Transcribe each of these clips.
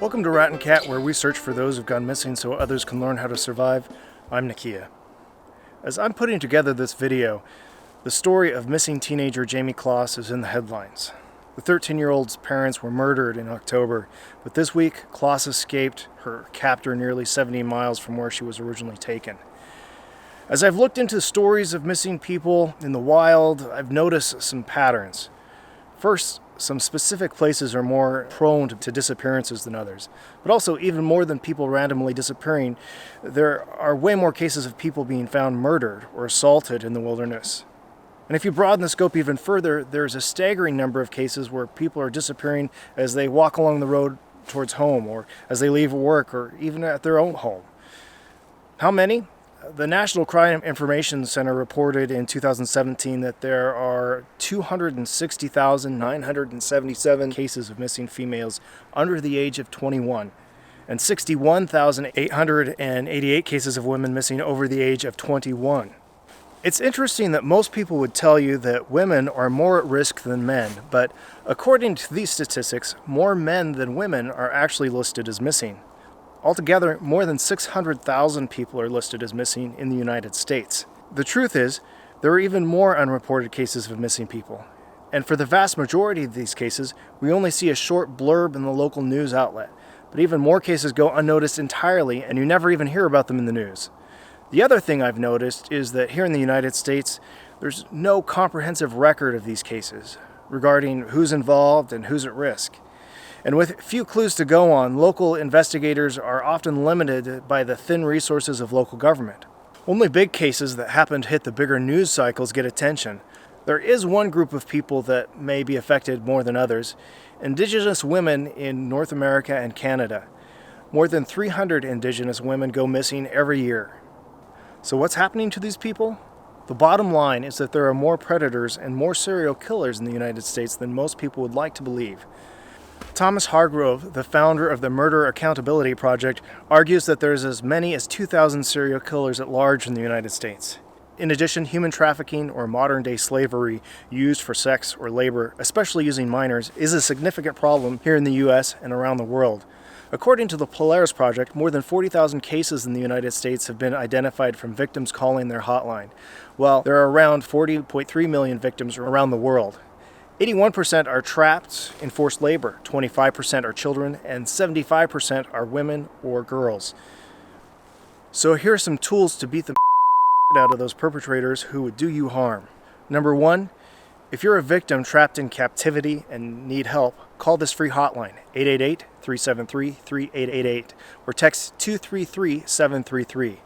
Welcome to Rat and Cat, where we search for those who've gone missing so others can learn how to survive. I'm Nakia. As I'm putting together this video, the story of missing teenager Jayme Closs is in the headlines. The 13-year-old's parents were murdered in October, but this week Closs escaped her captor nearly 70 miles from where she was originally taken. As I've looked into stories of missing people in the wild, I've noticed some patterns. First, some specific places are more prone to disappearances than others. But also, even more than people randomly disappearing, there are way more cases of people being found murdered or assaulted in the wilderness. And if you broaden the scope even further, there's a staggering number of cases where people are disappearing as they walk along the road towards home, or as they leave work, or even at their own home. How many? The National Crime Information Center reported in 2017 that there are 260,977 cases of missing females under the age of 21 and 61,888 cases of women missing over the age of 21. It's interesting that most people would tell you that women are more at risk than men, but according to these statistics, more men than women are actually listed as missing. Altogether, more than 600,000 people are listed as missing in the United States. The truth is, there are even more unreported cases of missing people. And for the vast majority of these cases, we only see a short blurb in the local news outlet. But even more cases go unnoticed entirely, and you never even hear about them in the news. The other thing I've noticed is that here in the United States, there's no comprehensive record of these cases regarding who's involved and who's at risk. And with few clues to go on, local investigators are often limited by the thin resources of local government. Only big cases that happen to hit the bigger news cycles get attention. There is one group of people that may be affected more than others: Indigenous women in North America and Canada. More than 300 Indigenous women go missing every year. So what's happening to these people? The bottom line is that there are more predators and more serial killers in the United States than most people would like to believe. Thomas Hargrove, the founder of the Murder Accountability Project, argues that there's as many as 2,000 serial killers at large in the United States. In addition, human trafficking, or modern-day slavery used for sex or labor, especially using minors, is a significant problem here in the U.S. and around the world. According to the Polaris Project, more than 40,000 cases in the United States have been identified from victims calling their hotline, while there are around 40.3 million victims around the world. 81% are trapped in forced labor, 25% are children, and 75% are women or girls. So here are some tools to beat the out of those perpetrators who would do you harm. Number one, if you're a victim trapped in captivity and need help, call this free hotline, 888-373-3888, or text 233-733.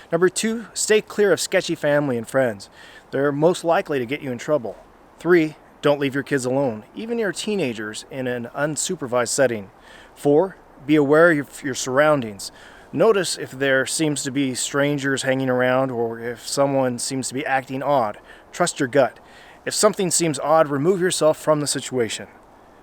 Number two, stay clear of sketchy family and friends. They're most likely to get you in trouble. 3, don't leave your kids alone, even your teenagers, in an unsupervised setting. 4, be aware of your surroundings. Notice if there seems to be strangers hanging around or if someone seems to be acting odd. Trust your gut. If something seems odd, remove yourself from the situation.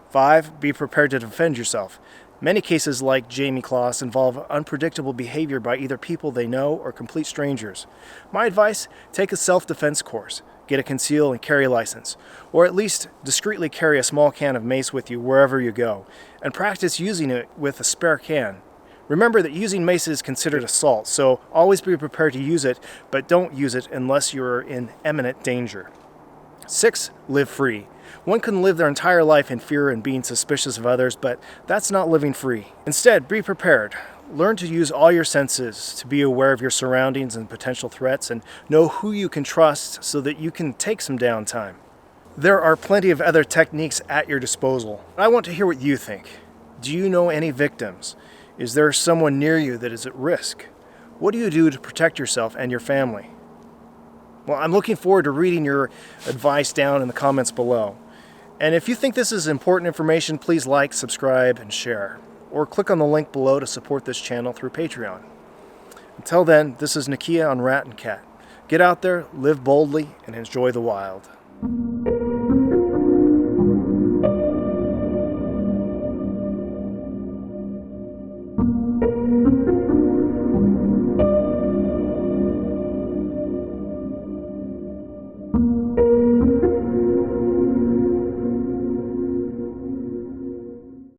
5, be prepared to defend yourself. Many cases like Jayme Closs involve unpredictable behavior by either people they know or complete strangers. My advice, take a self-defense course. Get a conceal and carry license, or at least discreetly carry a small can of mace with you wherever you go, and practice using it with a spare can. Remember that using mace is considered assault, so always be prepared to use it, but don't use it unless you're in imminent danger. 6, live free. One can live their entire life in fear and being suspicious of others, but that's not living free. Instead, be prepared. Learn to use all your senses to be aware of your surroundings and potential threats, and know who you can trust so that you can take some downtime. There are plenty of other techniques at your disposal. I want to hear what you think. Do you know any victims? Is there someone near you that is at risk? What do you do to protect yourself and your family? Well, I'm looking forward to reading your advice down in the comments below. And if you think this is important information, please like, subscribe, and share. Or click on the link below to support this channel through Patreon. Until then, this is Nakia on Rat and Cat. Get out there, live boldly, and enjoy the wild.